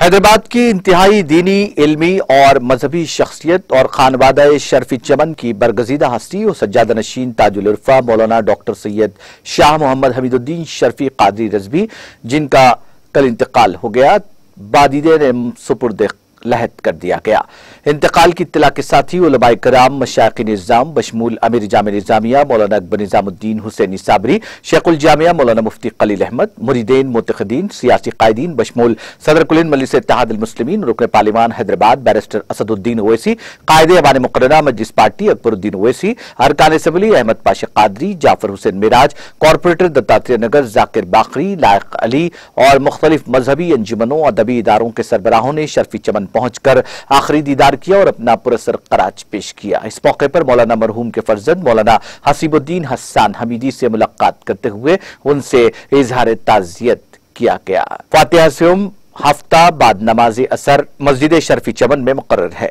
حیدرآباد کی انتہائی دینی، علمی اور مذہبی شخصیت اور خانوادہ شرفی چمن کی برگزیدہ ہستی اور سجادہ نشین تاج العرفہ مولانا ڈاکٹر سید شاہ محمد حمید الدین شرفی قادری رضوی، جن کا کل انتقال ہو گیا، بعدیدہ نے سپرد لحد کر دیا گیا۔ انتقال کی اطلاع کے ساتھ ہی علماء کرام، مشائخ نظام بشمول امیر جامع نظامیہ مولانا اکبر نظام الدین حسینی صابری، شیخ الجامعہ مولانا مفتی خلیل احمد، مریدین، معتقدین، سیاسی قائدین بشمول صدر کل ہند مجلس اتحاد المسلمین، رکن پارلیمان حیدرآباد بیرسٹر اسد الدین اویسی، قائد ایوان مقررہ مجلس پارٹی اکبر الدین اویسی، ارکان اسمبلی احمد پاشا قادری، جعفر حسین معراج، کارپوریٹر دتاتریہ نگر ذاکر باقری، لائق علی اور مختلف مذہبی انجمنوں، ادبی اداروں کے سربراہوں نے شرفی چمن پہنچ کر آخری دیدار کیا اور اپنا پرسر خراج پیش کیا۔ اس موقع پر مولانا مرحوم کے فرزند مولانا حسیب الدین حسان حمیدی سے ملاقات کرتے ہوئے ان سے اظہار تعزیت کیا گیا۔ فاتحہ سے ہفتہ بعد نماز اثر مسجد شرفی چمن میں مقرر ہے۔